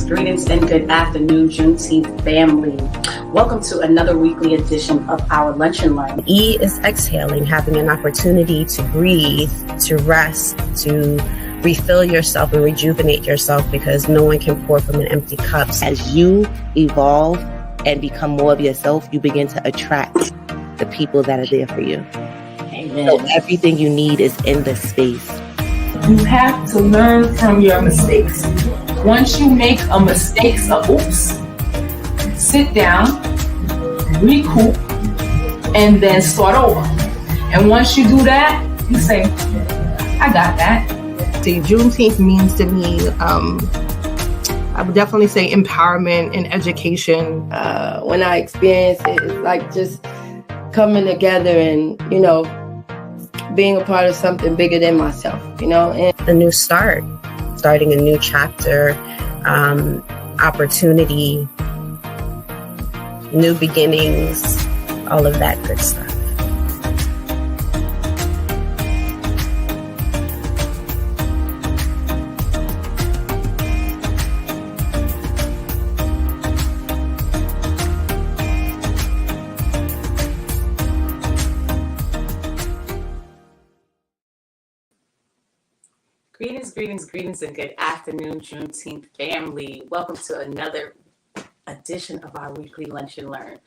Greetings, and good afternoon, Juneteenth family. Welcome to another weekly edition of our Lunch and Learn. E is exhaling, having an opportunity to breathe, to rest, to refill yourself and rejuvenate yourself, because no one can pour from an empty cup. As you evolve and become more of yourself, you begin to attract the people that are there for you. Amen. So everything you need is in this space. You have to learn from your mistakes. Once you make a mistake, oops, sit down, recoup, and then start over. And once you do that, you say, I got that. See, Juneteenth means to me, I would definitely say empowerment and education. When I experience it, it's like just coming together and, being a part of something bigger than myself, And A new start, starting a new chapter, opportunity, new beginnings, all of that good stuff. Greetings, and good afternoon, Juneteenth family. Welcome to another edition of our weekly Lunch and Learn.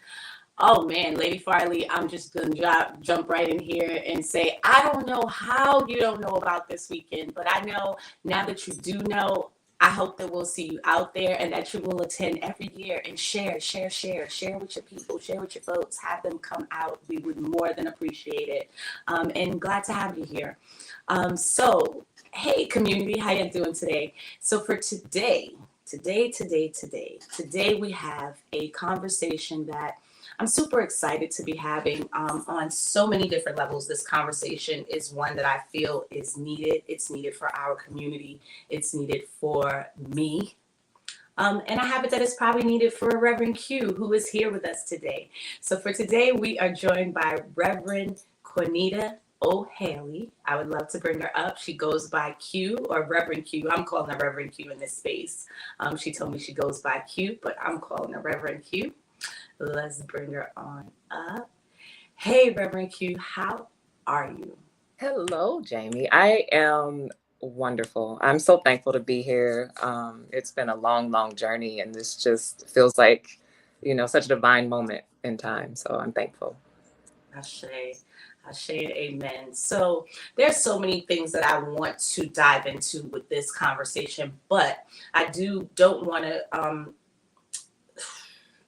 Oh man, Lady Farley, I'm just gonna jump right in here and say, I don't know how you don't know about this weekend, but I know now that you do know, I hope that we'll see you out there and that you will attend every year and share with your people, share with your folks, have them come out. We would more than appreciate it. And glad to have you here. So, hey community, how you doing today? So for today we have a conversation that I'm super excited to be having on so many different levels. This conversation is one that I feel is needed. It's needed for our community. It's needed for me. And I have it that it's probably needed for Reverend Q, who is here with us today. So for today, we are joined by Reverend Quanita Hailey. I would love to bring her up. She goes by Q or Reverend Q. I'm calling her Reverend Q in this space. She told me she goes by Q, but I'm calling her Reverend Q. Let's bring her on up. Hey, Reverend Q, how are you? Hello, Jamie. I am wonderful. I'm so thankful to be here. It's been a long journey, and this just feels like, such a divine moment in time. So I'm thankful. Ashe, amen. So there's so many things that I want to dive into with this conversation, but I don't want to,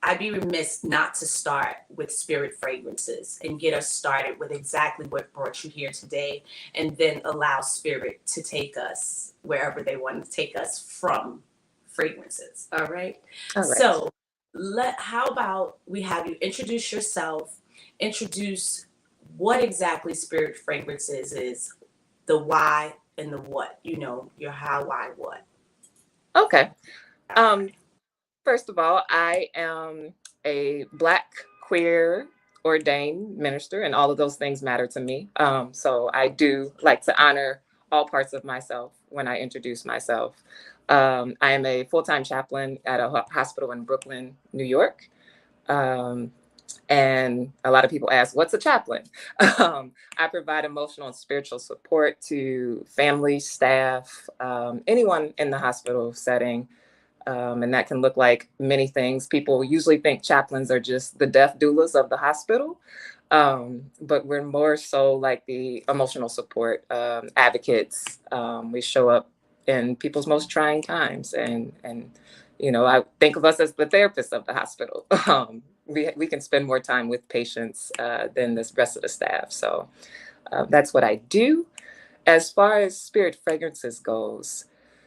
I'd be remiss not to start with spirit fragrances and get us started with exactly what brought you here today, and then allow spirit to take us wherever they want to take us from fragrances. All right. So how about we have you introduce yourself, introduce what exactly spirit fragrances is, the why and the what, your how, why, what. Okay. First of all, I am a Black, queer, ordained minister, and all of those things matter to me. So I do like to honor all parts of myself when I introduce myself. I am a full-time chaplain at a hospital in Brooklyn, New York. And a lot of people ask, what's a chaplain? I provide emotional and spiritual support to family, staff, anyone in the hospital setting. And that can look like many things. People usually think chaplains are just the death doulas of the hospital, but we're more so like the emotional support advocates. We show up in people's most trying times, and I think of us as the therapists of the hospital. We can spend more time with patients than the rest of the staff. So that's what I do. As far as spirit fragrances goes,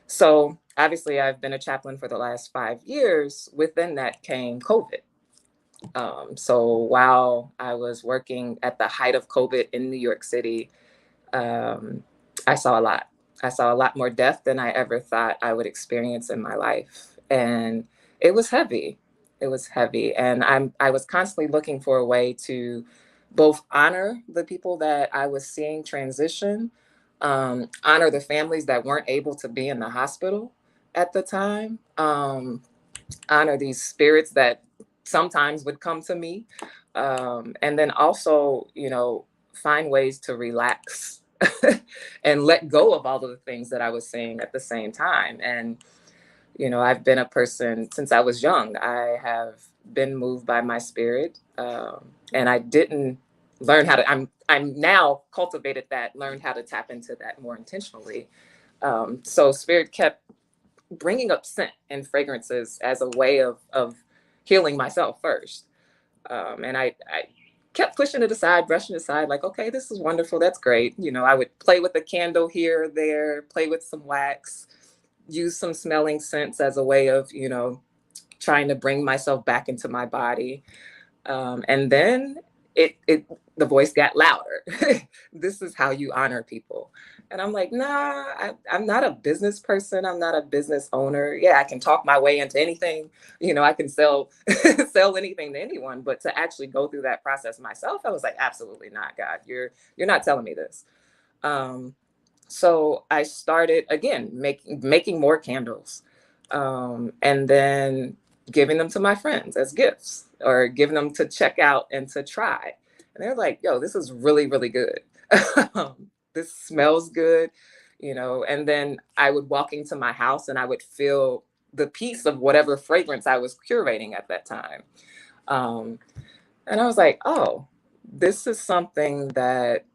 so obviously I've been a chaplain for the last 5 years. Within that came COVID. So while I was working at the height of COVID in New York City, I saw a lot. I saw a lot more death than I ever thought I would experience in my life. And it was heavy. It was heavy. And I was constantly looking for a way to both honor the people that I was seeing transition, honor the families that weren't able to be in the hospital at the time, honor these spirits that sometimes would come to me, and then also, find ways to relax and let go of all of the things that I was seeing at the same time. And, I've been a person since I was young. I have been moved by my spirit, and I didn't learn how to, I'm now cultivated that, learned how to tap into that more intentionally. So spirit kept bringing up scent and fragrances as a way of healing myself first. And I kept pushing it aside, brushing it aside, like, okay, this is wonderful. That's great. I would play with a candle here or there, play with some wax, use some smelling scents as a way of, trying to bring myself back into my body. And then the voice got louder. This is how you honor people. And I'm like, nah, I'm not a business person. I'm not a business owner. Yeah, I can talk my way into anything. I can sell anything to anyone. But to actually go through that process myself, I was like, absolutely not, God. You're not telling me this. So I started again making more candles, and then giving them to my friends as gifts, or giving them to check out and to try. And they're like, yo, this is really, really good. This smells good, and then I would walk into my house and I would feel the piece of whatever fragrance I was curating at that time. And I was like, oh, this is something that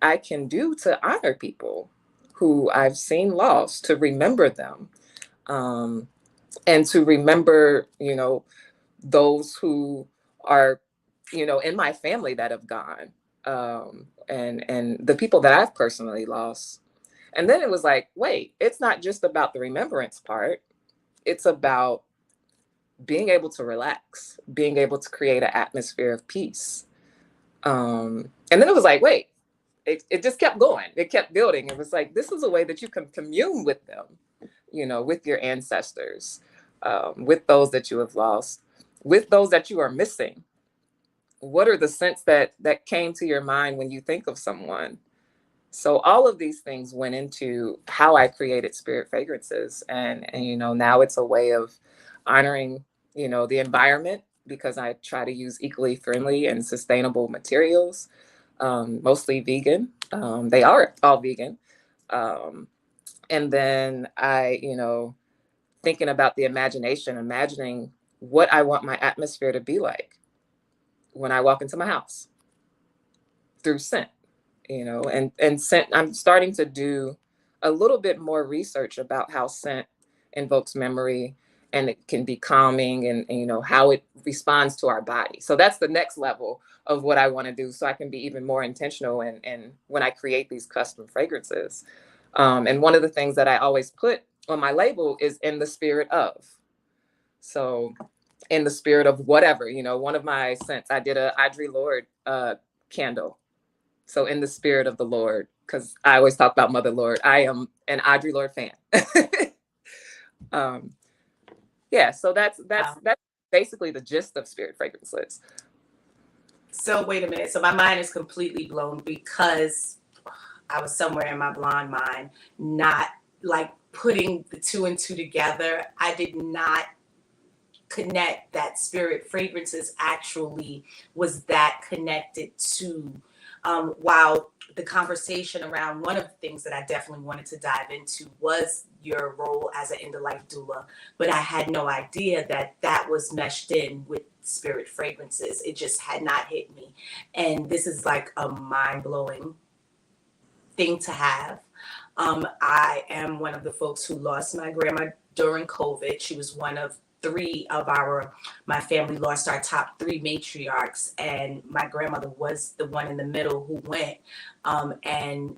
I can do to honor people who I've seen lost, to remember them, and to remember, those who are, in my family that have gone, and the people that I've personally lost. And then it was like, wait, it's not just about the remembrance part. It's about being able to relax, being able to create an atmosphere of peace. And then it was like, wait, it just kept going. It kept building. It was like, this is a way that you can commune with them, with your ancestors, with those that you have lost, with those that you are missing. What are the scents that came to your mind when you think of someone? So all of these things went into how I created spirit fragrances. And now it's a way of honoring, the environment, because I try to use equally friendly and sustainable materials, mostly vegan. They are all vegan. And then I, thinking about the imagination, imagining what I want my atmosphere to be like when I walk into my house through scent, and scent. I'm starting to do a little bit more research about how scent invokes memory, and it can be calming, and how it responds to our body. So that's the next level of what I want to do, so I can be even more intentional and when I create these custom fragrances. And one of the things that I always put on my label is in the spirit of. So in the spirit of whatever, one of my scents, I did a Audre Lorde candle. So in the spirit of the Lord, because I always talk about Mother Lord. I am an Audre Lorde fan. Yeah, so that's basically the gist of spirit fragrances. So wait a minute. So my mind is completely blown, because I was somewhere in my blonde mind, not like putting the two and two together. I did not connect that spirit fragrances actually was that connected to, while the conversation around one of the things that I definitely wanted to dive into was your role as an end-of-life doula, but I had no idea that that was meshed in with spirit fragrances. It just had not hit me. And this is like a mind-blowing thing to have. I am one of the folks who lost my grandma during COVID. She was one of three of my family lost our top three matriarchs, and my grandmother was the one in the middle who went. And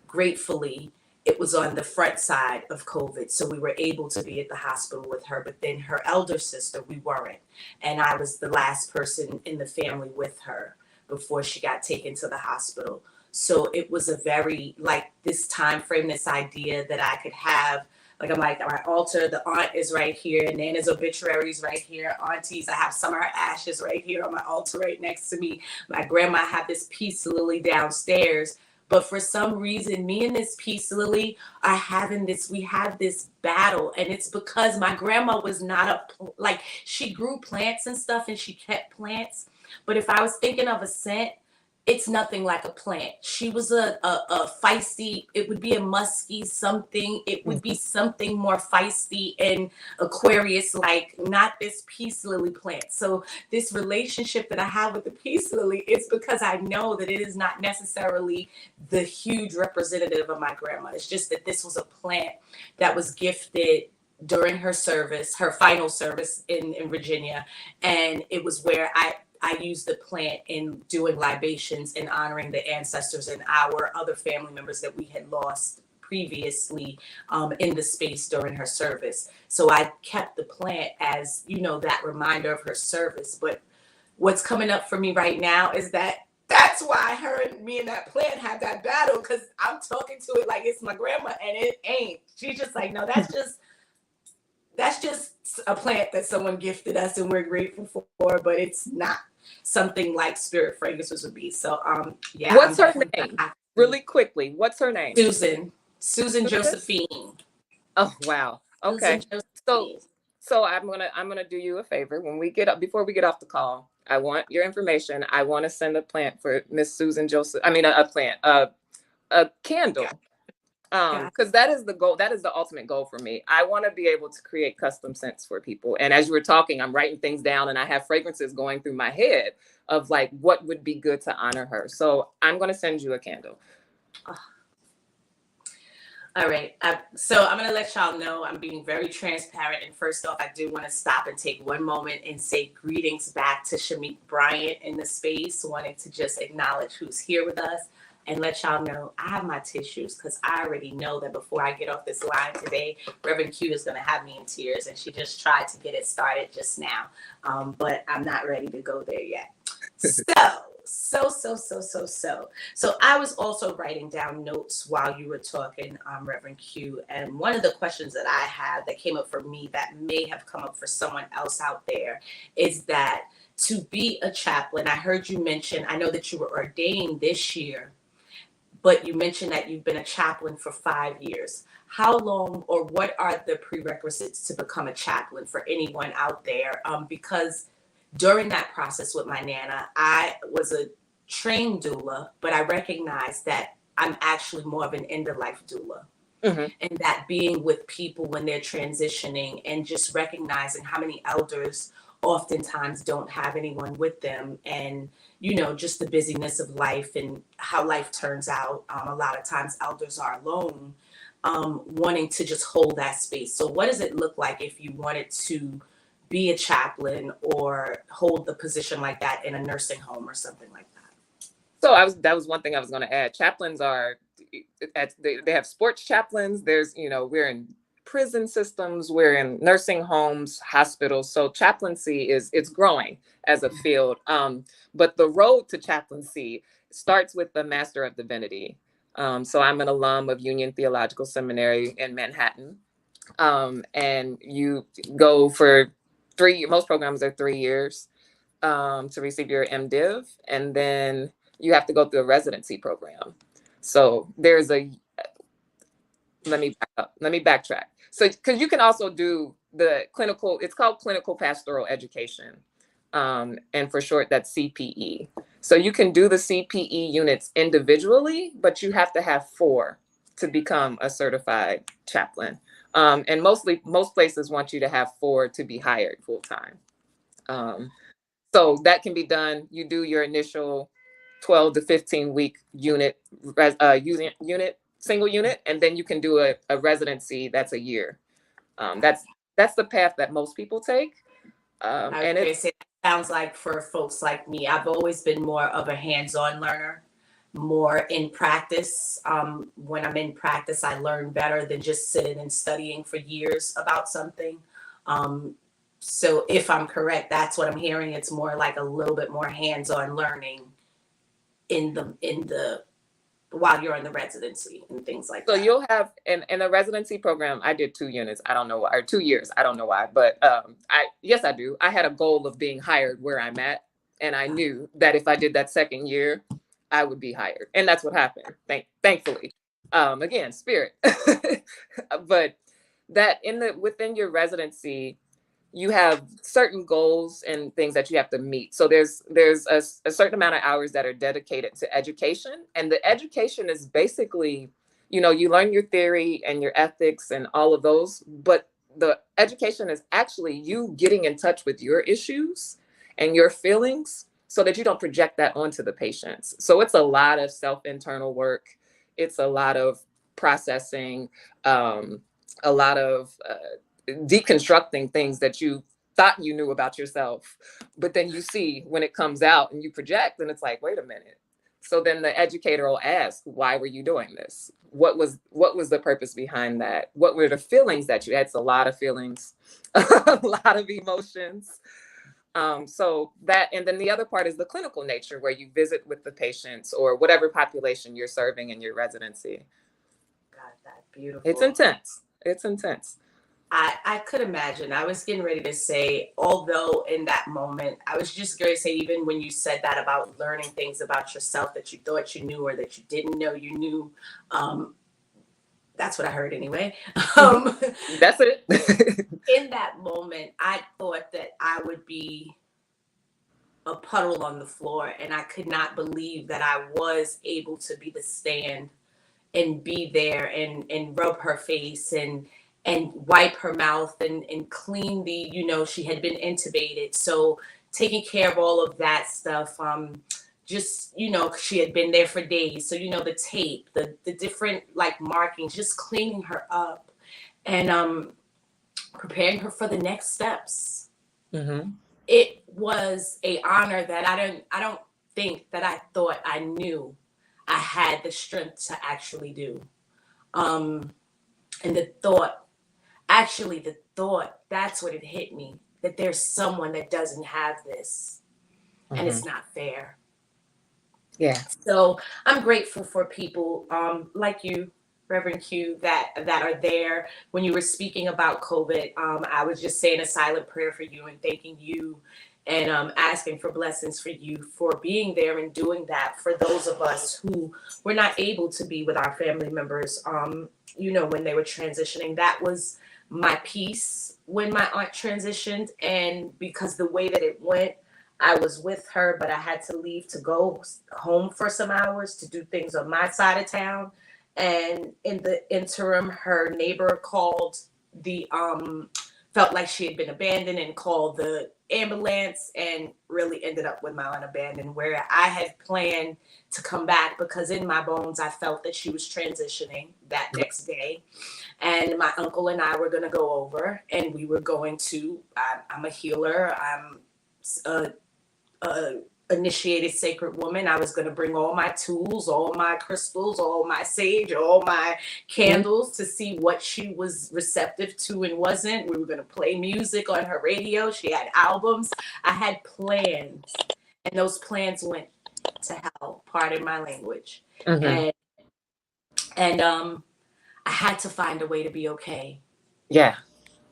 gratefully, it was on the front side of COVID. So we were able to be at the hospital with her, but then her elder sister, we weren't. And I was the last person in the family with her before she got taken to the hospital. So it was a very, like, this time frame, this idea that I could have, like, I'm like, my altar, the aunt is right here, Nana's obituaries right here, aunties, I have some of her ashes right here on my altar right next to me. My grandma had this peace lily downstairs. But for some reason, me and this peace lily are having this, we have this battle. And it's because my grandma was not like, she grew plants and stuff and she kept plants. But if I was thinking of a scent, it's nothing like a plant. She was a feisty, it would be a musky something. It would be something more feisty and Aquarius, like, not this peace lily plant. So this relationship that I have with the peace lily is because I know that it is not necessarily the huge representative of my grandma. It's just that this was a plant that was gifted during her service, her final service in Virginia. And it was where I used the plant in doing libations and honoring the ancestors and our other family members that we had lost previously in the space during her service. So I kept the plant as, you know, that reminder of her service. But what's coming up for me right now is that that's why her and me and that plant had that battle, because I'm talking to it like it's my grandma and it ain't. She's just like, no, that's just a plant that someone gifted us and we're grateful for, but it's not something like spirit fragrances would be. So yeah. What's her name? Really quickly, what's her name? Susan Josephine. Oh wow. Okay. So I'm gonna do you a favor. When we get up, before we get off the call, I want your information. I want to send a plant for Miss Susan Joseph. I mean a candle. Because that is the goal. That is the ultimate goal for me. I want to be able to create custom scents for people. And as you were talking, I'm writing things down and I have fragrances going through my head of like, what would be good to honor her. So I'm going to send you a candle. All right. So I'm going to let y'all know I'm being very transparent. And first off, I do want to stop and take one moment and say greetings back to Shamik Bryant in the space, wanting to just acknowledge who's here with us. And let y'all know I have my tissues, because I already know that before I get off this line today, Reverend Q is going to have me in tears. And she just tried to get it started just now. But I'm not ready to go there yet. So I was also writing down notes while you were talking, Reverend Q. And one of the questions that I have that came up for me that may have come up for someone else out there is that to be a chaplain, I heard you mention, I know that you were ordained this year, but you mentioned that you've been a chaplain for 5 years. How long, or what are the prerequisites to become a chaplain for anyone out there? Because during that process with my Nana, I was a trained doula, but I recognized that I'm actually more of an end-of-life doula. Mm-hmm. And that being with people when they're transitioning and just recognizing how many elders oftentimes don't have anyone with them, and you know, just the busyness of life and how life turns out. A lot of times elders are alone, wanting to just hold that space. So what does it look like if you wanted to be a chaplain or hold the position like that in a nursing home or something like that? So that was one thing I was going to add. Chaplains they have sports chaplains. There's, you know, we're in prison systems, we're in nursing homes, hospitals. So chaplaincy it's growing as a field. But the road to chaplaincy starts with the Master of Divinity. So I'm an alum of Union Theological Seminary in Manhattan. And you go for most programs are 3 years to receive your MDiv. And then you have to go through a residency program. So there's let me backtrack. So, because you can also do the clinical, it's called clinical pastoral education. And for short, that's CPE. So you can do the CPE units individually, but you have to have 4 to become a certified chaplain. And most places want you to have 4 to be hired full time. So that can be done. You do your initial 12 to 15 week single unit, and then you can do a residency that's a year. That's the path that most people take. And it sounds like for folks like me, I've always been more of a hands-on learner, more in practice. When I'm in practice, I learn better than just sitting and studying for years about something. So if I'm correct, that's what I'm hearing. It's more like a little bit more hands-on learning in the while you're in the residency and things like that. So you'll have in the residency program, I did 2 units. I don't know why, or 2 years. I don't know why, but I do. I had a goal of being hired where I'm at. And I knew that if I did that second year, I would be hired. And that's what happened. Thankfully. Again, spirit. But that within your residency, you have certain goals and things that you have to meet. So there's a certain amount of hours that are dedicated to education. And the education is basically, you learn your theory and your ethics and all of those, but the education is actually you getting in touch with your issues and your feelings so that you don't project that onto the patients. So it's a lot of self-internal work. It's a lot of processing, a lot of deconstructing things that you thought you knew about yourself, but then you see when it comes out and you project, and it's like, wait a minute. So then the educator will ask, why were you doing this? What was the purpose behind that? What were the feelings that you had? It's a lot of feelings, a lot of emotions. So that, and then the other part is the clinical nature, where you visit with the patients or whatever population you're serving in your residency. God, that's beautiful. It's intense. It's intense. I could imagine. I was getting ready to say, although in that moment, I was just going to say, even when you said that about learning things about yourself that you thought you knew or that you didn't know you knew, that's what I heard anyway. That's it. In that moment, I thought that I would be a puddle on the floor, and I could not believe that I was able to be the stand and be there and rub her face and wipe her mouth and clean she had been intubated. So taking care of all of that stuff, she had been there for days. So, the tape, the different markings, just cleaning her up and preparing her for the next steps. Mm-hmm. It was a honor that I don't think that I thought I knew I had the strength to actually do. And the thought, that's what it hit me, that there's someone that doesn't have this, and it's not fair. Yeah. So I'm grateful for people like you, Reverend Q, that are there. When you were speaking about COVID, I was just saying a silent prayer for you and thanking you and asking for blessings for you for being there and doing that for those of us who were not able to be with our family members, when they were transitioning. That was my piece when my aunt transitioned, and because the way that it went, I was with her, but I had to leave to go home for some hours to do things on my side of town. And in the interim, her neighbor called felt like she had been abandoned and called the ambulance, and really ended up with my aunt abandoned, where I had planned to come back because in my bones, I felt that she was transitioning that next day. And my uncle and I were going to go over, and we were going to, I'm a healer. I'm a initiated sacred woman. I was going to bring all my tools, all my crystals, all my sage, all my candles to see what she was receptive to and wasn't. We were going to play music on her radio. She had albums. I had plans, and those plans went to hell, pardon my language. Mm-hmm. And I had to find a way to be okay. Yeah.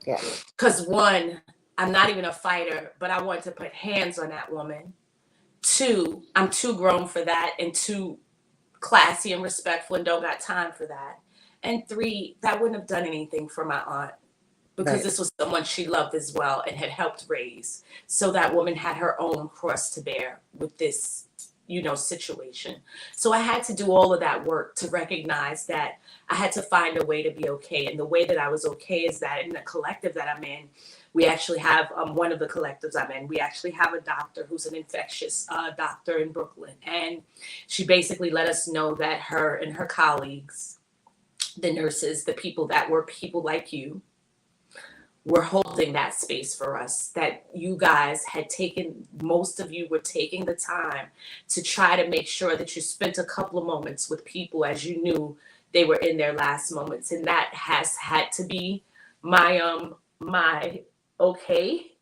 Because one, I'm not even a fighter, but I wanted to put hands on that woman. 2, I'm too grown for that and too classy and respectful and don't got time for that. And 3, that wouldn't have done anything for my aunt, because This was someone she loved as well and had helped raise. So that woman had her own cross to bear with this situation. So I had to do all of that work to recognize that I had to find a way to be okay. And the way that I was okay is that in the collective that I'm in, we actually have one of the collectives I'm in. We actually have a doctor who's an infectious doctor in Brooklyn. And she basically let us know that her and her colleagues, the nurses, the people that were people like you, were holding that space for us, that you guys had taken, most of you were taking the time to try to make sure that you spent a couple of moments with people as you knew they were in their last moments. And that has had to be my okay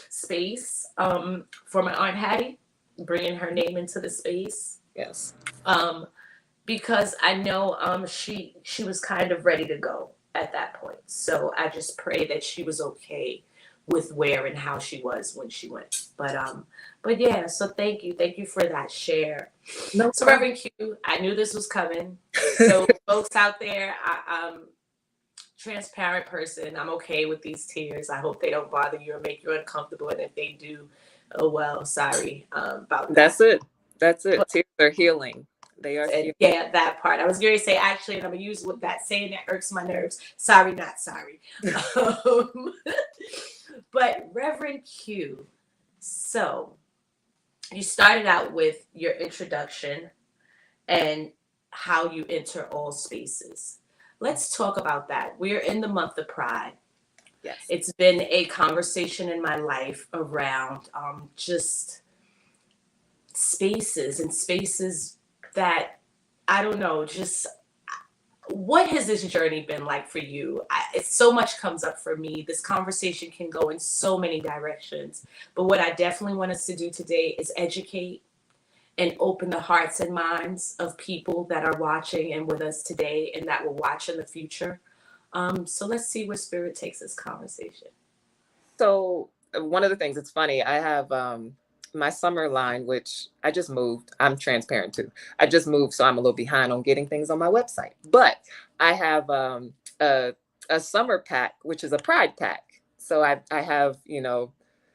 space for my Aunt Hattie, bringing her name into the space. Yes. Because I know she was kind of ready to go at that point. So I just pray that she was okay with where and how she was when she went. But yeah, so thank you for that share. No So problem. Reverend Q, I knew this was coming. So folks out there, I'm transparent person. I'm okay with these tears. I hope they don't bother you or make you uncomfortable. And if they do, oh well, sorry about that. That's it. But, tears are healing. They are healing. Yeah, that part. I was going to say, actually, and I'm going to use with that saying that irks my nerves. Sorry, not sorry. But Reverend Q, so you started out with your introduction and how you enter all spaces. Let's talk about that. We're in the month of Pride. Yes. It's been a conversation in my life around just spaces that, I don't know, just what has this journey been like for you? It's so much comes up for me. This conversation can go in so many directions. But what I definitely want us to do today is educate and open the hearts and minds of people that are watching and with us today and that will watch in the future. So let's see where Spirit takes this conversation. So one of the things, it's funny, I have my summer line, which I just moved. I'm transparent too. I just moved, so I'm a little behind on getting things on my website. But I have a summer pack, which is a Pride pack. So I have,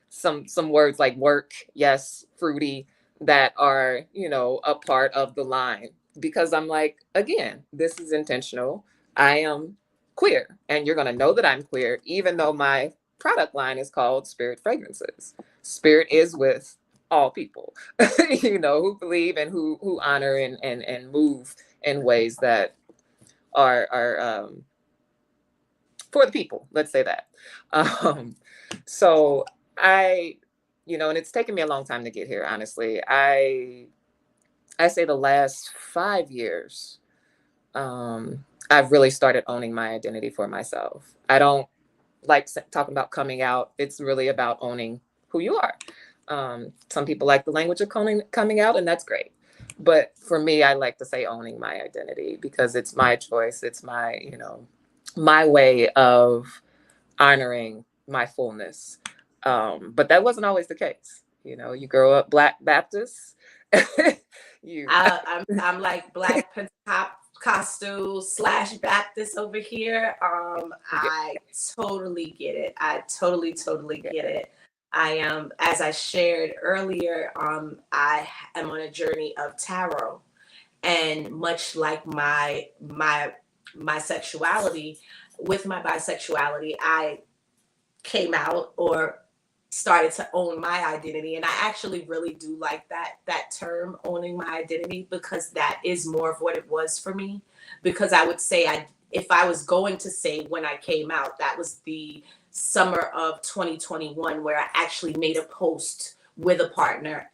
some words like work, yes, fruity, that are, a part of the line. Because I'm like, again, this is intentional. I am queer, and you're going to know that I'm queer, even though my product line is called Spirit Fragrances. Spirit is with all people, who believe and who honor and move in ways that are for the people. Let's say that. So I, and it's taken me a long time to get here. Honestly, I say the last 5 years, I've really started owning my identity for myself. I don't like talking about coming out. It's really about owning who you are. Some people like the language of coming out, and that's great. But for me, I like to say owning my identity because it's my choice. It's my, my way of honoring my fullness. But that wasn't always the case. You grow up Black Baptist. I'm like Black Pentecostal / Baptist over here. I totally get it. I totally get it. I am, as I shared earlier, I am on a journey of tarot, and much like my sexuality, with my bisexuality, I came out or started to own my identity. And I actually really do like that term, owning my identity, because that is more of what it was for me. Because I would say, if I was going to say when I came out, that was the summer of 2021, where I actually made a post with a partner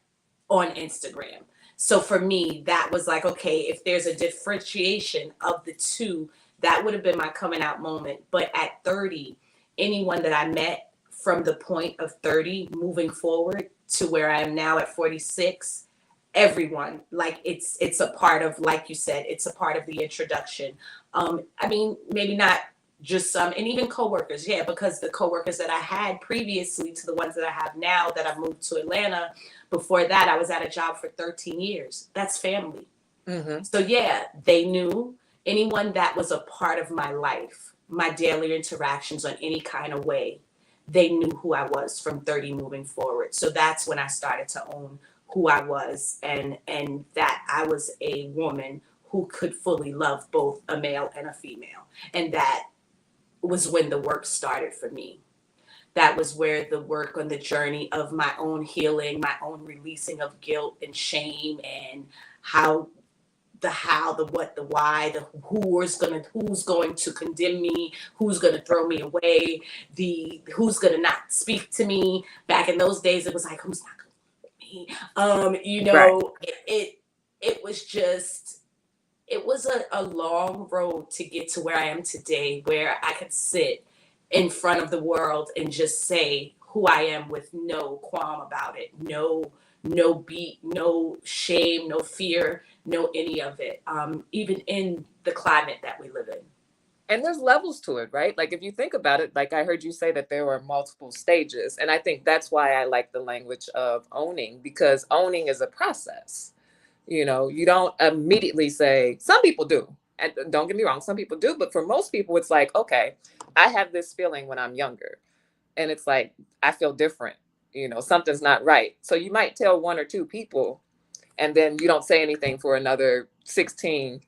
on Instagram. So for me, that was like, okay, if there's a differentiation of the two, that would have been my coming out moment. But at 30, anyone that I met from the point of 30 moving forward to where I am now at 46, everyone, like it's a part of, like you said, it's a part of the introduction. I mean, maybe not just some, and even coworkers, yeah, because the coworkers that I had previously to the ones that I have now that I moved to Atlanta, before that I was at a job for 13 years. That's family. Mm-hmm. So yeah, they knew. Anyone that was a part of my life, my daily interactions on any kind of way, they knew who I was from 30 moving forward. So that's when I started to own who I was, and that I was a woman who could fully love both a male and a female. And that was when the work started for me. That was where the work on the journey of my own healing, my own releasing of guilt and shame, and the what, the why, the who's going to condemn me, who's going to throw me away, the who's going to not speak to me. Back in those days, it was like, who's not going to me? Right. It was just, it was a long road to get to where I am today, where I could sit in front of the world and just say who I am with no qualm about it, no beat, no shame, no fear, no any of it, even in the climate that we live in. And there's levels to it, right? Like if you think about it, like I heard you say that there were multiple stages. And I think that's why I like the language of owning, because owning is a process. You know, you don't immediately say, some people do. And don't get me wrong, some people do. But for most people, it's like, okay, I have this feeling when I'm younger. And it's like, I feel different. You know, something's not right. So you might tell one or two people, and then you don't say anything for another 16,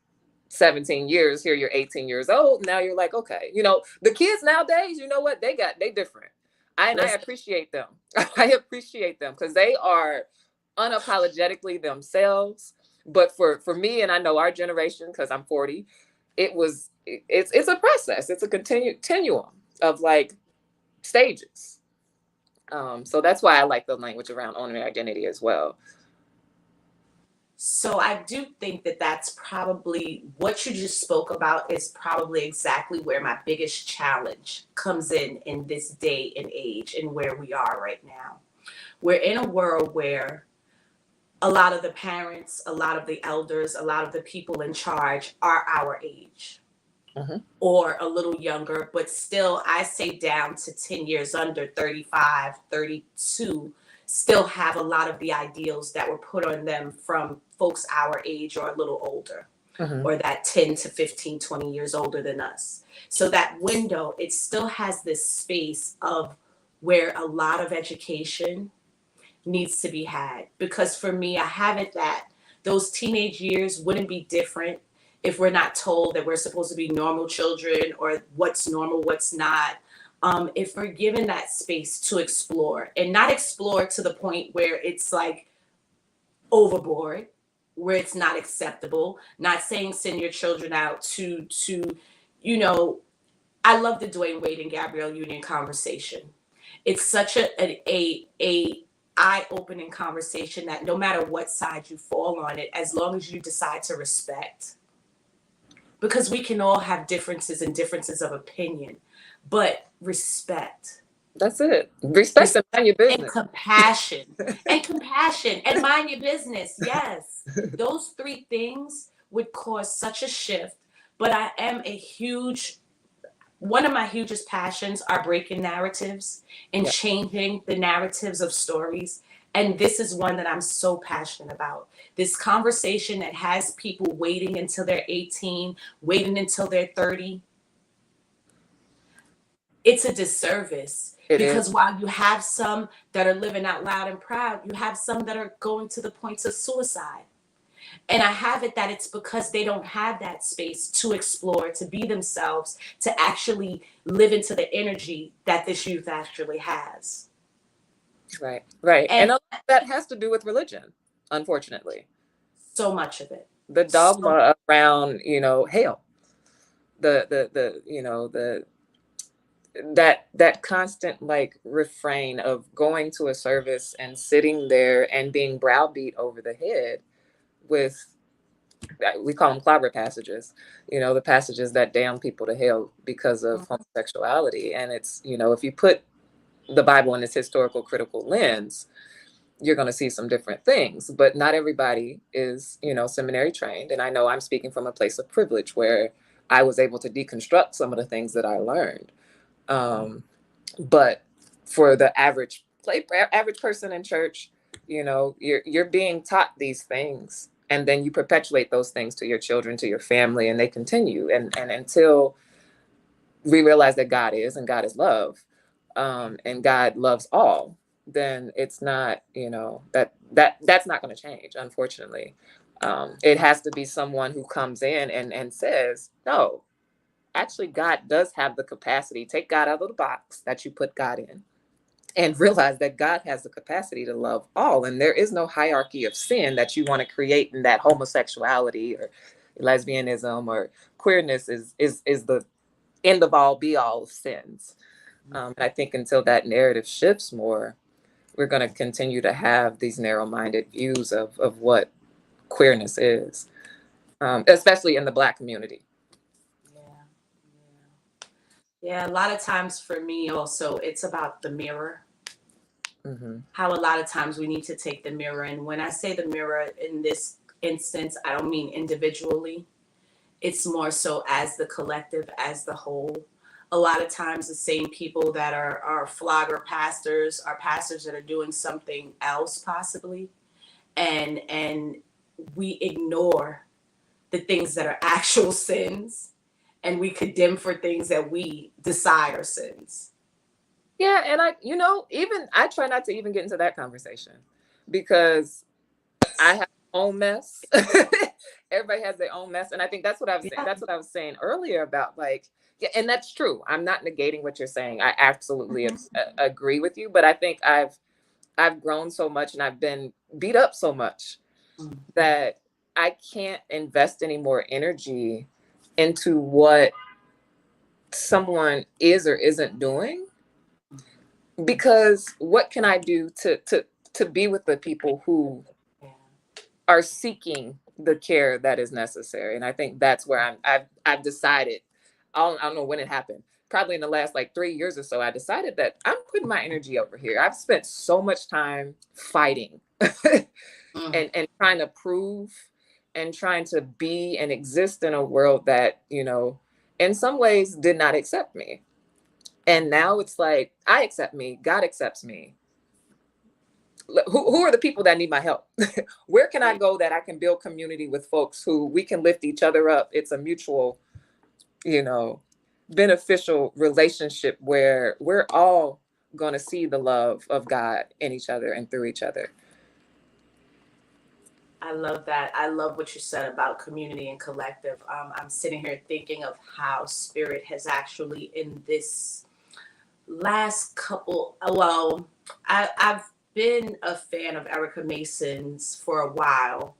17 years. Here you're 18 years old. Now you're like, okay, you know, the kids nowadays, you know what? They different. I appreciate them. I appreciate them because they are unapologetically themselves. But for me, and I know our generation, because I'm 40, it's a process. It's a continuum of like stages. So that's why I like the language around owning identity as well. So I do think that that's probably what you just spoke about is probably exactly where my biggest challenge comes in this day and age and where we are right now. We're in a world where a lot of the parents, a lot of the elders, a lot of the people in charge are our age. Mm-hmm. Or a little younger, but still, I say down to 10 years under, 35, 32, still have a lot of the ideals that were put on them from folks our age or a little older, mm-hmm. or that 10 to 15, 20 years older than us. So that window, it still has this space of where a lot of education needs to be had. Because for me, I have it that those teenage years wouldn't be different if we're not told that we're supposed to be normal children or what's normal, what's not. If we're given that space to explore and not explore to the point where it's like overboard, where it's not acceptable, not saying send your children out to you know, I love the Dwayne Wade and Gabrielle Union conversation. It's such a eye-opening conversation that no matter what side you fall on it, as long as you decide to respect, because we can all have differences and differences of opinion, but respect. That's it. Respect and mind your business. And compassion and mind your business. Yes. Those three things would cause such a shift. But I am one of my hugest passions are breaking narratives and changing the narratives of stories. And this is one that I'm so passionate about. This conversation that has people waiting until they're 18, waiting until they're 30. It's a disservice because while you have some that are living out loud and proud, you have some that are going to the points of suicide. And I have it that it's because they don't have that space to explore, to be themselves, to actually live into the energy that this youth actually has. Right. And a lot of that has to do with religion, unfortunately. So much of it. The dogma around, you know, hell. That constant like refrain of going to a service and sitting there and being browbeat over the head with, we call them clobber passages, you know, the passages that damn people to hell because of homosexuality. And it's, you know, if you put the Bible in its historical critical lens, you're going to see some different things, but not everybody is, you know, seminary trained. And I know I'm speaking from a place of privilege where I was able to deconstruct some of the things that I learned. But for the average person in church, you know, you're being taught these things, and then you perpetuate those things to your children, to your family, and they continue. And until we realize that God is love, and God loves all, then it's not, that's not going to change, unfortunately. It has to be someone who comes in and says, no, actually, God does have the capacity. Take God out of the box that you put God in, and realize that God has the capacity to love all. And there is no hierarchy of sin that you want to create, in that homosexuality or lesbianism or queerness is the end of all, be all of sins. And I think until that narrative shifts more, we're going to continue to have these narrow-minded views of what queerness is, especially in the Black community. Yeah, a lot of times for me also, it's about the mirror. Mm-hmm. How a lot of times we need to take the mirror. And when I say the mirror in this instance, I don't mean individually. It's more so as the collective, as the whole. A lot of times the same people that are flogger pastors are pastors that are doing something else possibly. And we ignore the things that are actual sins, and we condemn for things that we decide are sins. Yeah, and I try not to even get into that conversation, because I have my own mess. Everybody has their own mess, and I think that's what I was saying. That's what I was saying earlier about, like, yeah, and that's true. I'm not negating what you're saying. I absolutely agree with you, but I think I've grown so much and I've been beat up so much that I can't invest any more energy into what someone is or isn't doing, because what can I do to be with the people who are seeking the care that is necessary? And I think that's where I've decided. I don't know when it happened. Probably in the last like 3 years or so, I decided that I'm putting my energy over here. I've spent so much time fighting and trying to prove and trying to be and exist in a world that, in some ways did not accept me. And now it's like, I accept me, God accepts me. Who are the people that need my help? Where can I go that I can build community with folks who we can lift each other up? It's a mutual, beneficial relationship where we're all going to see the love of God in each other and through each other. I love that. I love what you said about community and collective. I'm sitting here thinking of how Spirit has actually, in this last couple, I've been a fan of Erica Mason's for a while,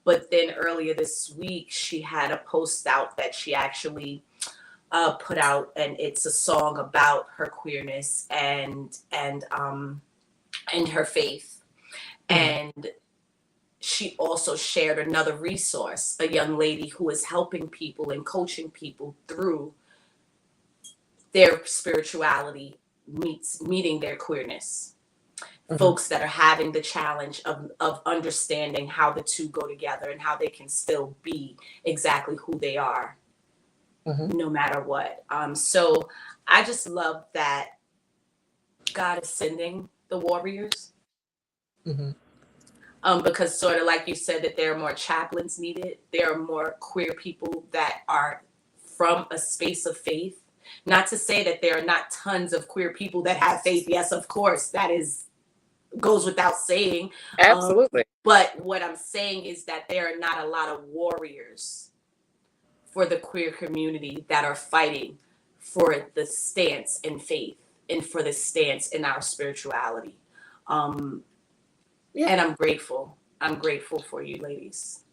but then earlier this week she had a post out that she actually put out, and it's a song about her queerness and her faith. And she also shared another resource, a young lady who is helping people and coaching people through their spirituality meeting their queerness. Folks that are having the challenge of understanding how the two go together and how they can still be exactly who they are, no matter what. So I just love that God is sending the warriors. Because sort of like you said, that there are more chaplains needed. There are more queer people that are from a space of faith. Not to say that there are not tons of queer people that have faith. Yes, of course, that goes without saying. Absolutely. But what I'm saying is that there are not a lot of warriors for the queer community that are fighting for the stance in faith and for the stance in our spirituality. And I'm grateful. I'm grateful for you ladies.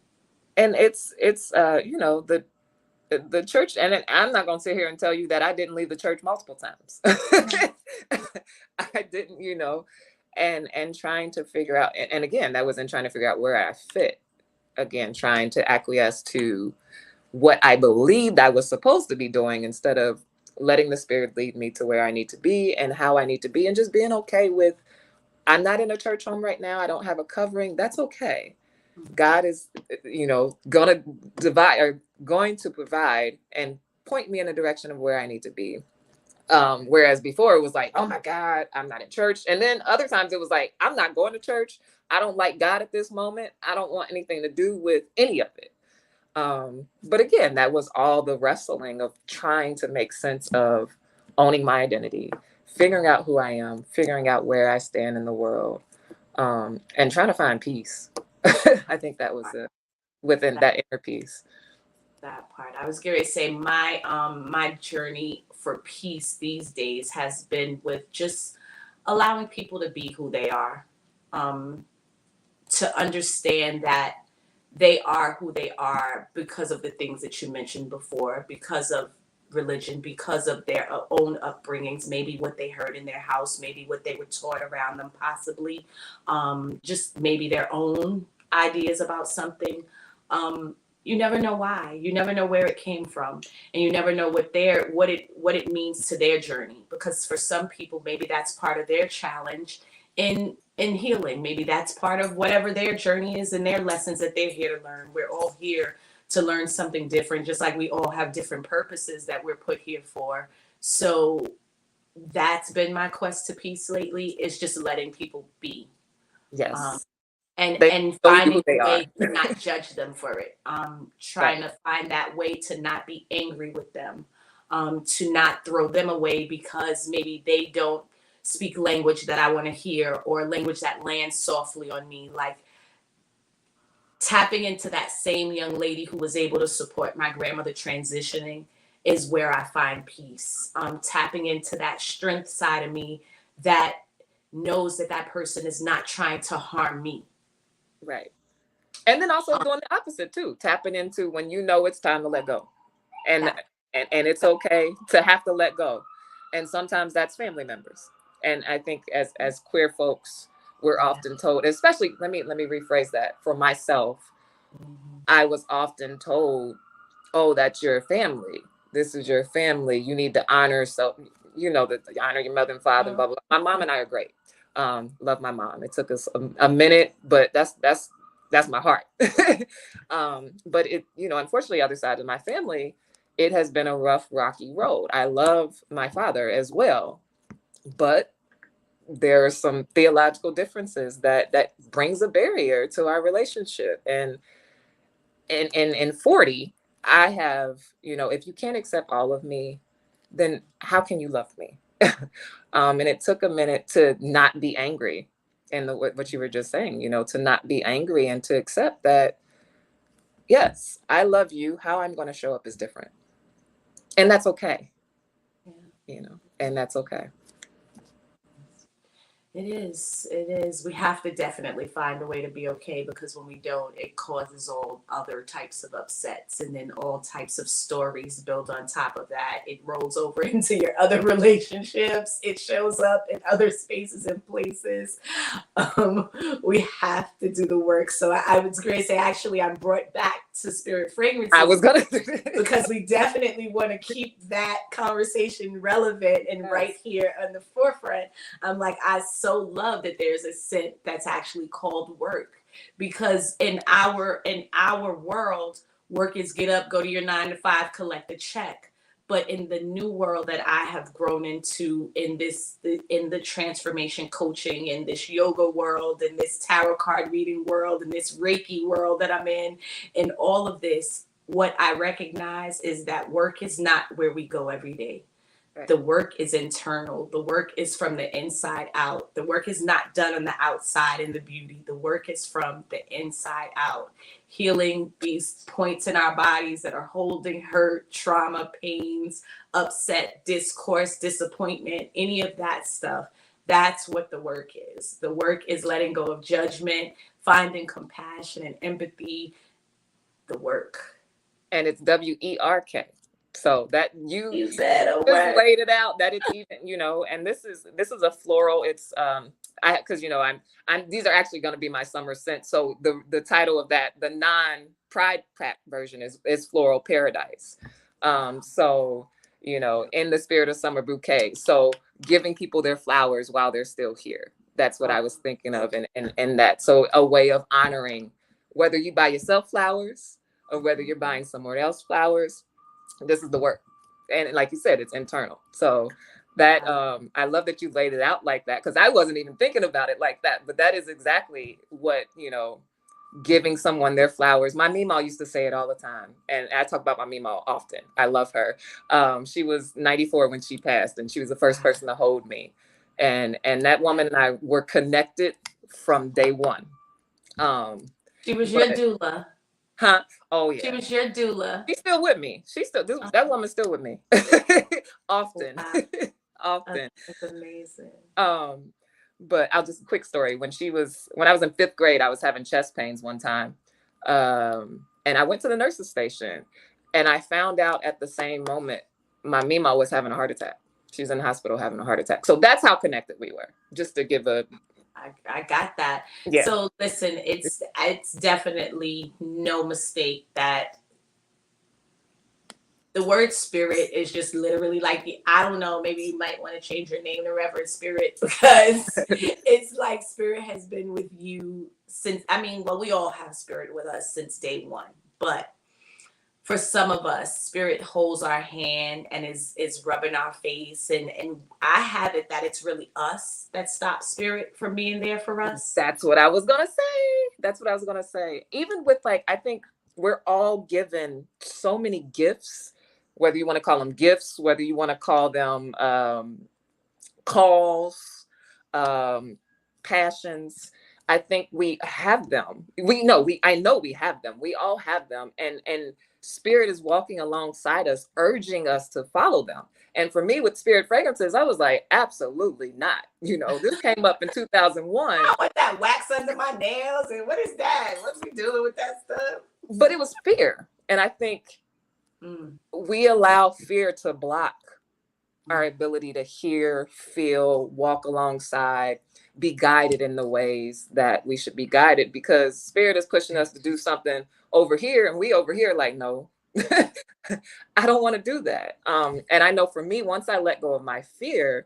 And it's the church, and I'm not going to sit here and tell you that I didn't leave the church multiple times. I didn't, and trying to figure out, and again, that was in trying to figure out where I fit. Again, trying to acquiesce to what I believed I was supposed to be doing, instead of letting the Spirit lead me to where I need to be and how I need to be, and just being okay with, I'm not in a church home right now. I don't have a covering. That's okay. God is, going to provide and point me in the direction of where I need to be. Whereas before it was like, oh my God, I'm not in church. And then other times it was like, I'm not going to church. I don't like God at this moment. I don't want anything to do with any of it. But again, that was all the wrestling of trying to make sense of owning my identity, figuring out who I am, figuring out where I stand in the world, and trying to find peace. I think that was within that inner peace. That part. I was going to say my journey for peace these days has been with just allowing people to be who they are, to understand that they are who they are because of the things that you mentioned before, because of religion, because of their own upbringings, maybe what they heard in their house, maybe what they were taught around them, possibly just maybe their own ideas about something. You never know why. You never know where it came from, and you never know what it means to their journey. Because for some people, maybe that's part of their challenge in healing. Maybe that's part of whatever their journey is and their lessons that they're here to learn. We're all here to learn something different, just like we all have different purposes that we're put here for. So that's been my quest to peace lately, is just letting people be. Yes. And finding a way to not judge them for it. Trying to find that way to not be angry with them, to not throw them away because maybe they don't speak language that I want to hear, or language that lands softly on me. Like tapping into that same young lady who was able to support my grandmother transitioning is where I find peace. Tapping into that strength side of me that knows that that person is not trying to harm me. Right. And then also doing the opposite too, tapping into when you know it's time to let go. And it's okay to have to let go. And sometimes that's family members. And I think as queer folks, we're often told, especially, let me rephrase that for myself. I was often told, oh, that's your family. This is your family. You need to honor, so that honor your mother and father, blah, blah, blah. My mom and I are great. Love my mom. It took us a minute, but that's my heart. But it, unfortunately, other side of my family, it has been a rough, rocky road. I love my father as well, but there are some theological differences that brings a barrier to our relationship. And in 40, I have, if you can't accept all of me, then how can you love me? And it took a minute to not be angry. And what you were just saying, to not be angry and to accept that, yes, I love you. How I'm going to show up is different. And that's okay. And that's okay. It is. We have to definitely find a way to be okay, because when we don't, it causes all other types of upsets, and then all types of stories build on top of that. It rolls over into your other relationships. It shows up in other spaces and places. We have to do the work. So I was going to say, actually, I'm brought back to Spirit Fragrances. I was going to because we definitely want to keep that conversation relevant and right here on the forefront. I'm like, I so love that there's a scent that's actually called work, because in our world, work is get up, go to your 9 to 5, collect a check. But in the new world that I have grown into in the transformation coaching, in this yoga world, in this tarot card reading world, in this Reiki world that I'm in all of this, what I recognize is that work is not where we go every day. Right. The work is internal. The work is from the inside out. The work is not done on the outside in the beauty. The work is from the inside out. Healing these points in our bodies that are holding hurt, trauma, pains, upset, discourse, disappointment, any of that stuff. That's what the work is. The work is letting go of judgment, finding compassion and empathy. The work. And it's WERK. So that you just laid it out, that it's even, and this is a floral. It's because I'm these are actually going to be my summer scent. So the title of that, the non-Pride Pack version is Floral Paradise. So in the spirit of summer bouquet. So giving people their flowers while they're still here. That's what I was thinking of, and that. So a way of honoring, whether you buy yourself flowers or whether you're buying someone else flowers. This is the work. And like you said, it's internal. So that I love that you laid it out like that, because I wasn't even thinking about it like that. But that is exactly what, giving someone their flowers. My Meemaw used to say it all the time. And I talk about my Meemaw often. I love her. She was 94 when she passed, and she was the first person to hold me. And that woman and I were connected from day one. She was your doula. Huh? Oh yeah. She was your doula. She's still with me. That woman's still with me. Often. Wow. Often. That's amazing. But I'll just quick story. When I was in 5th grade, I was having chest pains one time. And I went to the nurse's station, and I found out at the same moment my Meemaw was having a heart attack. She was in the hospital having a heart attack. So that's how connected we were. Just to give a I got that. Yeah. So listen, it's definitely no mistake that the word spirit is just literally like, I don't know, maybe you might want to change your name to Reverend Spirit, because it's like spirit has been with you since, we all have spirit with us since day one, but for some of us, spirit holds our hand and is rubbing our face. And I have it that it's really us that stops spirit from being there for us. That's what I was going to say. Even with I think we're all given so many gifts, whether you want to call them gifts, whether you want to call them calls, passions. I think we have them. I know we have them. We all have them. And spirit is walking alongside us, urging us to follow them. And for me with spirit fragrances, I was like, absolutely not. This came up in 2001. I want that wax under my nails. And what is that? What's we doing with that stuff? But it was fear. And I think we allow fear to block our ability to hear, feel, walk alongside, be guided in the ways that we should be guided, because spirit is pushing us to do something over here, and we over here like, no, I don't want to do that. And I know for me, once I let go of my fear,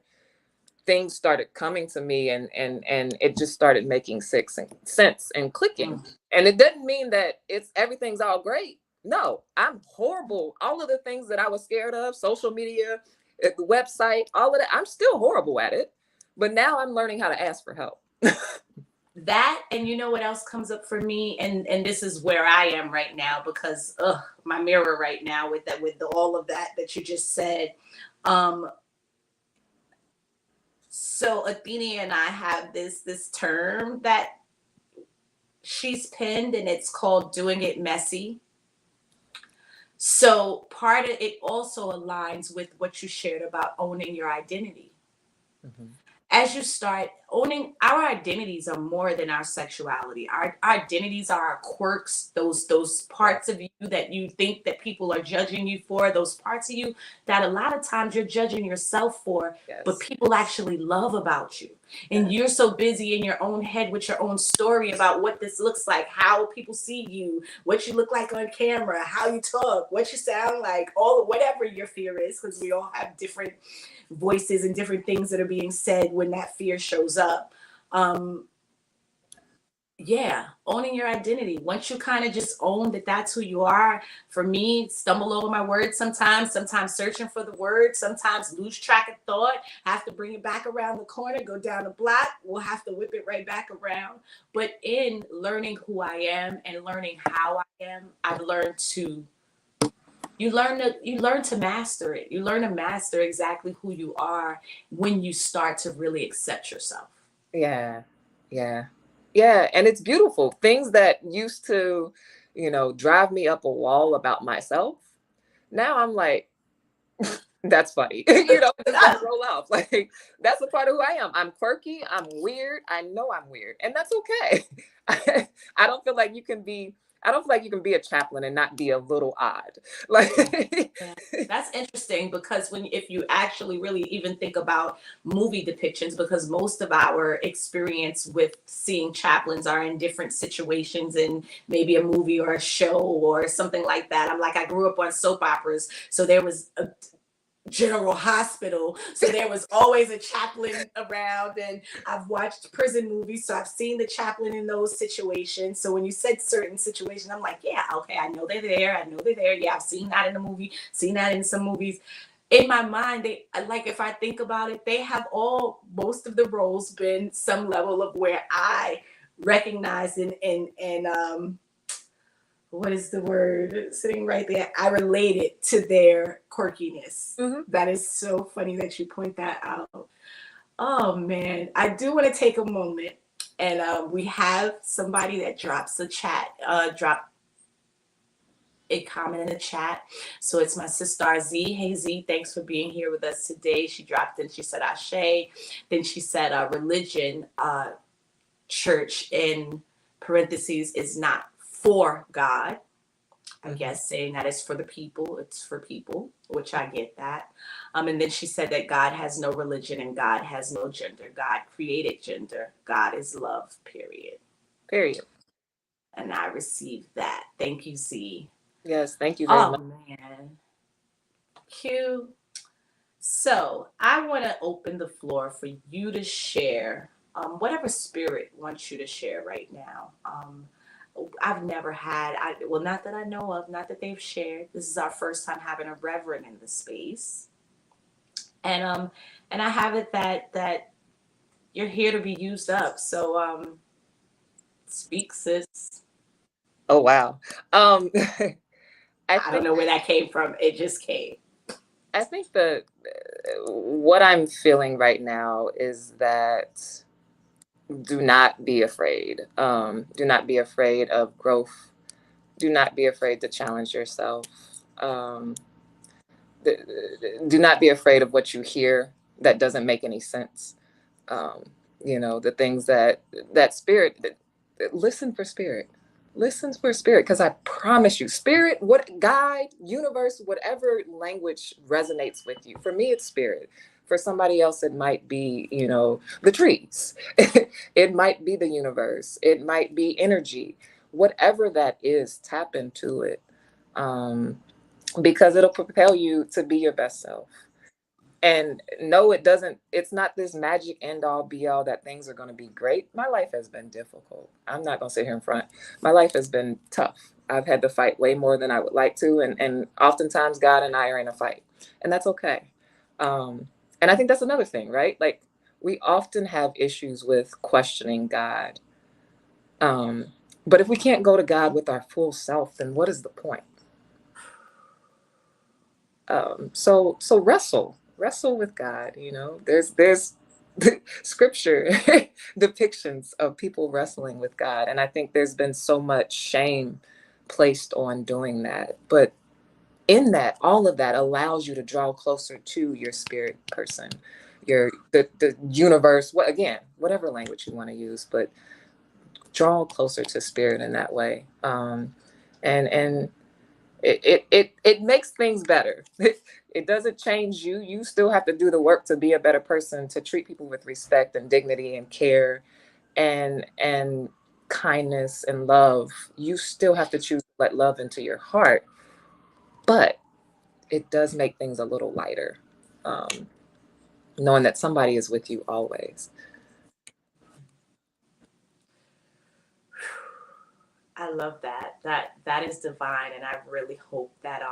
things started coming to me, and it just started making sense and clicking. And it doesn't mean that everything's all great. No, I'm horrible. All of the things that I was scared of, social media, the website, all of that, I'm still horrible at it. But now I'm learning how to ask for help. That, and you know what else comes up for me, and this is where I am right now, because my mirror right now with all of that you just said. So Athenia and I have this term that she's pinned, and it's called doing it messy. So part of it also aligns with what you shared about owning your identity. Mm-hmm. As you start owning, our identities are more than our sexuality. Our identities are our quirks, those parts of you that you think that people are judging you for, those parts of you that a lot of times you're judging yourself for, yes, but people actually love about you. And you're so busy in your own head with your own story about what this looks like, how people see you, what you look like on camera, how you talk, what you sound like, whatever your fear is, because we all have different voices and different things that are being said when that fear shows up. Owning your identity. Once you kind of just own that that's who you are. For me, stumble over my words sometimes searching for the word, sometimes lose track of thought, have to bring it back around the corner, go down the block, we'll have to whip it right back around. But in learning who I am and learning how I am, I've learned to You learn to master it. You learn to master exactly who you are when you start to really accept yourself. Yeah. And it's beautiful. Things that used to, drive me up a wall about myself. Now I'm like, that's funny. Just roll off. Like, that's a part of who I am. I'm quirky. I'm weird. I know I'm weird. And that's okay. I don't feel like you can be a chaplain and not be a little odd. That's interesting, because if you actually really even think about movie depictions, because most of our experience with seeing chaplains are in different situations in maybe a movie or a show or something like that. I grew up on soap operas, so there was a General Hospital, so there was always a chaplain around, and I've watched prison movies, so I've seen the chaplain in those situations. So when you said certain situations, I'm like, yeah, okay, I know they're there. Yeah, I've seen that in the movie, seen that in some movies. In my mind, if I think about it, they have most of the roles been some level of where I recognized and what is the word sitting right there? I related to their quirkiness. That is so funny that you point that out. Oh man, I do want to take a moment, and we have somebody that drops a drop a comment in the chat. So it's my sister Z. Hey Z, thanks for being here with us today. She dropped in, she said Ashe. Then she said religion, church in parentheses is not for God. I guess saying that it's for the people, it's for people, which I get that. And then she said that God has no religion and God has no gender. God created gender. God is love, period. Period. And I received that. Thank you, Z. Yes, thank you very much. Oh, man. Q. So I want to open the floor for you to share whatever spirit wants you to share right now. I've never had, well, not that I know of, not that they've shared. This is our first time having a reverend in the space. And I have it that you're here to be used up. So speak, sis. Oh, wow. I don't know where that came from. It just came. I think that what I'm feeling right now is that do not be afraid. Do not be afraid of growth. Do not be afraid to challenge yourself. Do not be afraid of what you hear that doesn't make any sense. The things that spirit, listen for spirit. Listen for spirit, because I promise you, spirit, what guide, universe, whatever language resonates with you. For me, it's spirit. For somebody else, it might be, the trees. It might be the universe. It might be energy. Whatever that is, tap into it, because it'll propel you to be your best self. And no, it's not this magic end all be all that things are going to be great. My life has been difficult. I'm not going to sit here in front. My life has been tough. I've had to fight way more than I would like to. And oftentimes God and I are in a fight, and that's okay. And I think that's another thing, right? Like, we often have issues with questioning God. But if we can't go to God with our full self, then what is the point? So wrestle with God. There's scripture depictions of people wrestling with God, and I think there's been so much shame placed on doing that. But in that, all of that allows you to draw closer to your spirit person, the universe. Whatever language you want to use, but draw closer to spirit in that way. And it makes things better. It doesn't change you. You still have to do the work to be a better person, to treat people with respect and dignity and care and kindness and love. You still have to choose to let love into your heart. But it does make things a little lighter, knowing that somebody is with you always. I love that. That is divine, and I really hope that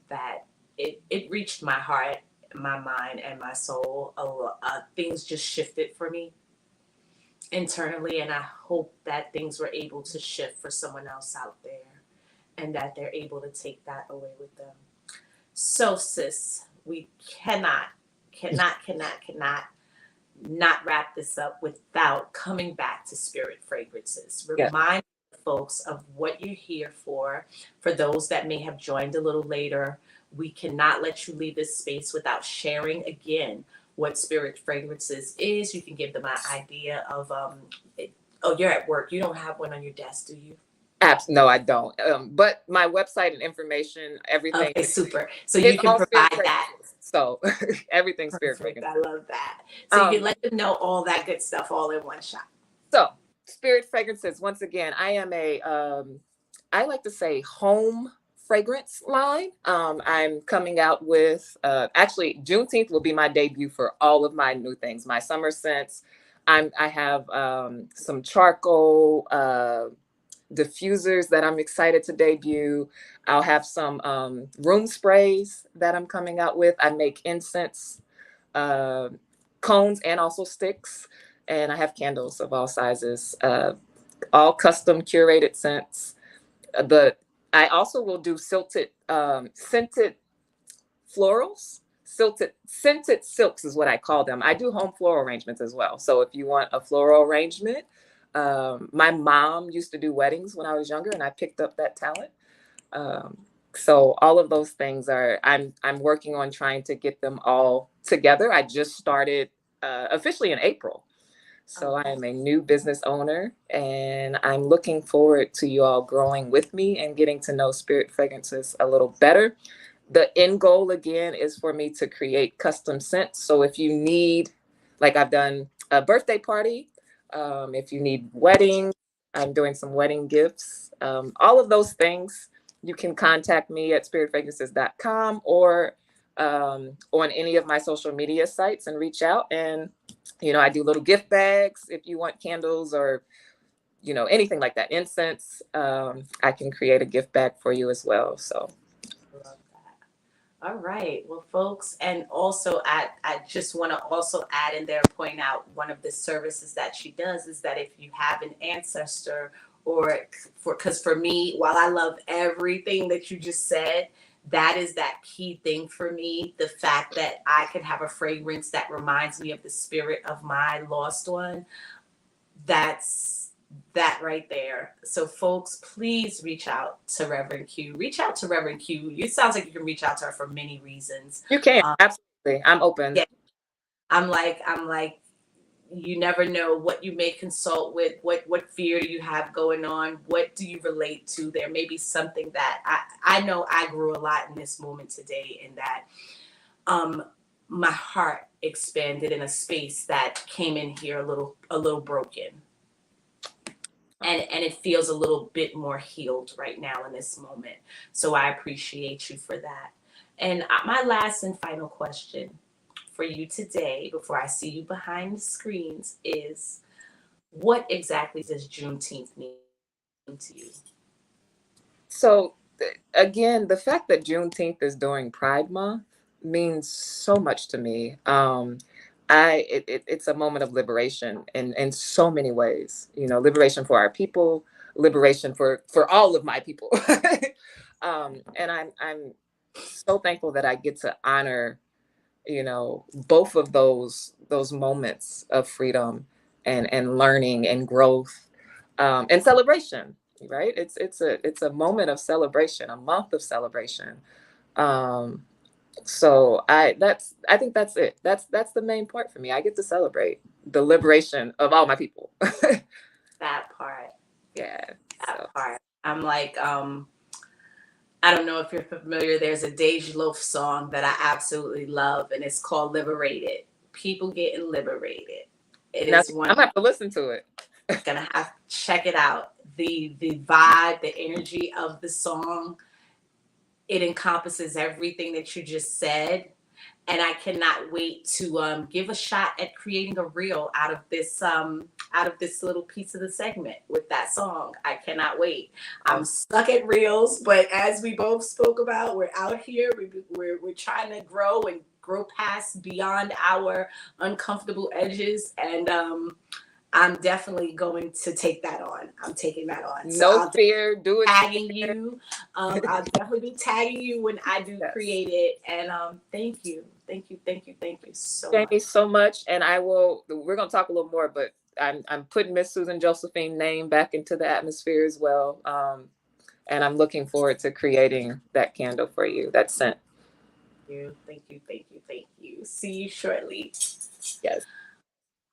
that it reached my heart, my mind, and my soul. Things just shifted for me internally, and I hope that things were able to shift for someone else out there, and that they're able to take that away with them. So, sis, we cannot not wrap this up without coming back to Spirit Fragrances. Remind folks of what you're here for those that may have joined a little later. We cannot let you leave this space without sharing again what Spirit Fragrances is. You can give them an idea of, you're at work. You don't have one on your desk, do you? No, I don't. But my website and information, everything. Okay, super. So you can provide that. So everything's Spirit Fragrances. I love that. So you can let them know all that good stuff all in one shot. So Spirit Fragrances, once again, I am I like to say home fragrance line. I'm coming out with, actually Juneteenth will be my debut for all of my new things, my summer scents. I have some charcoal diffusers that I'm excited to debut. I'll have some room sprays that I'm coming out with. I make incense cones and also sticks. And I have candles of all sizes. all custom curated scents. I also will do scented florals. Scented silks is what I call them. I do home floral arrangements as well. So if you want a floral arrangement, my mom used to do weddings when I was younger, and I picked up that talent. So all of those things I'm working on trying to get them all together. I just started officially in April. So I am a new business owner, and I'm looking forward to you all growing with me and getting to know Spirit Fragrances a little better. The end goal, again, is for me to create custom scents. So if you need, like I've done a birthday party, if you need wedding, I'm doing some wedding gifts. All of those things, you can contact me at spiritfragrances.com or on any of my social media sites and reach out. And, I do little gift bags if you want candles or, anything like that, incense. I can create a gift bag for you as well. So. All right. Well, folks, and also I just want to also add in there, point out one of the services that she does is that if you have an ancestor because for me, while I love everything that you just said, that is that key thing for me. The fact that I could have a fragrance that reminds me of the spirit of my lost one. That's that right there. So folks, please reach out to Reverend Q. Reach out to Reverend Q. It sounds like you can reach out to her for many reasons. You can, absolutely. I'm open. Yeah. I'm like, you never know what you may consult with, what fear do you have going on, what do you relate to. There may be something that I know I grew a lot in this moment today, in that my heart expanded in a space that came in here a little broken. And it feels a little bit more healed right now in this moment. So I appreciate you for that. And my last and final question for you today, before I see you behind the screens, is what exactly does Juneteenth mean to you? So again, the fact that Juneteenth is during Pride Month means so much to me. It's a moment of liberation in so many ways, liberation for our people, liberation for all of my people. And I'm so thankful that I get to honor, both of those moments of freedom and learning and growth, and celebration, right? It's a moment of celebration, a month of celebration. So I think that's it. That's the main part for me. I get to celebrate the liberation of all my people. That part. Yeah. That part. I'm like, I don't know if you're familiar. There's a Dej Loaf song that I absolutely love, and it's called Liberated. People getting liberated. It is one. I'm gonna have to listen to it. Gonna have to check it out. The vibe, the energy of the song, it encompasses everything that you just said. And I cannot wait to give a shot at creating a reel out of this little piece of the segment with that song. I cannot wait. I'm stuck at reels, but as we both spoke about, we're out here. We're trying to grow and grow past beyond our uncomfortable edges, and I'm definitely going to take that on. I'm taking that on. So no fear. Do it. Tagging you. I'll definitely be tagging you when I do create it. And thank you so much. Thank you so much. And we're going to talk a little more, but I'm putting Miss Susan Josephine's name back into the atmosphere as well. And I'm looking forward to creating that candle for you, that scent. Thank you. See you shortly. Yes.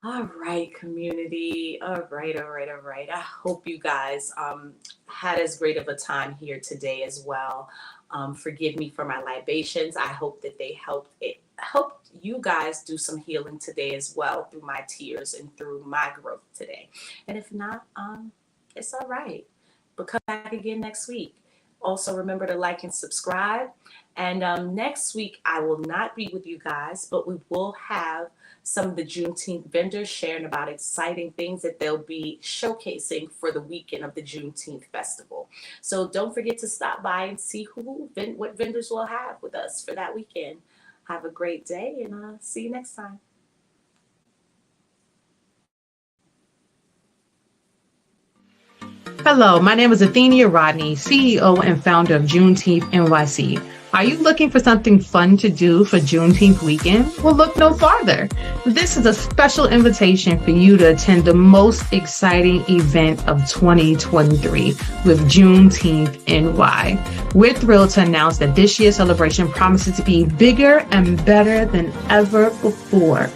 All right, community. All right. I hope you guys had as great of a time here today as well. Forgive me for my libations. I hope that they helped you guys do some healing today as well through my tears and through my growth today. And if not, it's all right. But come back again next week. Also, remember to like and subscribe. And next week, I will not be with you guys, but we will have some of the Juneteenth vendors sharing about exciting things that they'll be showcasing for the weekend of the Juneteenth festival. So don't forget to stop by and see what vendors we'll have with us for that weekend. Have a great day, and see you next time. Hello, my name is Athenia Rodney, CEO and founder of Juneteenth NYC. Are you looking for something fun to do for Juneteenth weekend? Well, look no farther. This is a special invitation for you to attend the most exciting event of 2023 with Juneteenth NY. We're thrilled to announce that this year's celebration promises to be bigger and better than ever before.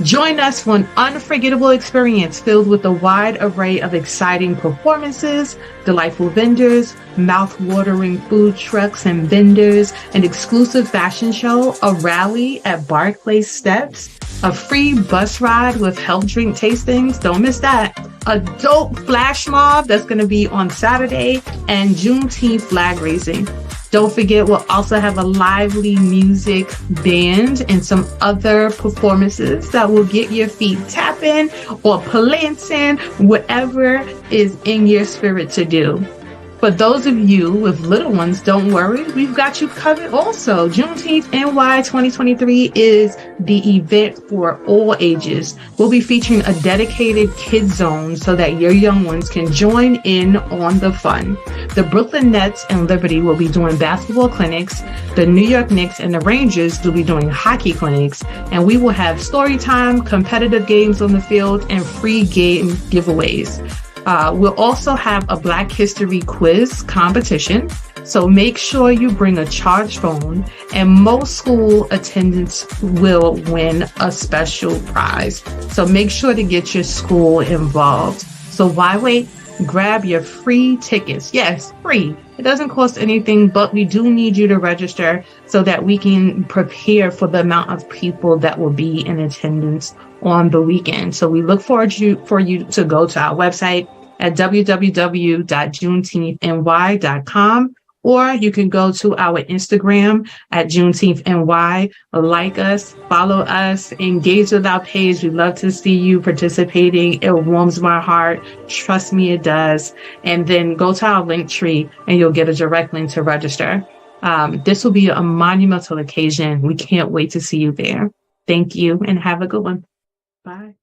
Join us for an unforgettable experience filled with a wide array of exciting performances, delightful vendors, mouth-watering food trucks and vendors, an exclusive fashion show, a rally at Barclay Steps, a free bus ride with health drink tastings, don't miss that, a dope flash mob that's going to be on Saturday, and Juneteenth flag raising. Don't forget, we'll also have a lively music band and some other performances that will get your feet tapping or palancing, whatever is in your spirit to do. For those of you with little ones, don't worry, we've got you covered also. Juneteenth NY 2023 is the event for all ages. We'll be featuring a dedicated kids zone so that your young ones can join in on the fun. The Brooklyn Nets and Liberty will be doing basketball clinics. The New York Knicks and the Rangers will be doing hockey clinics. And we will have story time, competitive games on the field, and free game giveaways. We'll also have a Black History quiz competition. So make sure you bring a charged phone, and most school attendants will win a special prize. So make sure to get your school involved. So why wait? Grab your free tickets. Yes, free. It doesn't cost anything, but we do need you to register so that we can prepare for the amount of people that will be in attendance on the weekend. So we look forward for you to go to our website at www.juneteenthny.com, or you can go to our Instagram at JuneteenthNY, like us, follow us, engage with our page. We love to see you participating. It warms my heart. Trust me, it does. And then go to our link tree and you'll get a direct link to register. This will be a monumental occasion. We can't wait to see you there. Thank you and have a good one. Bye.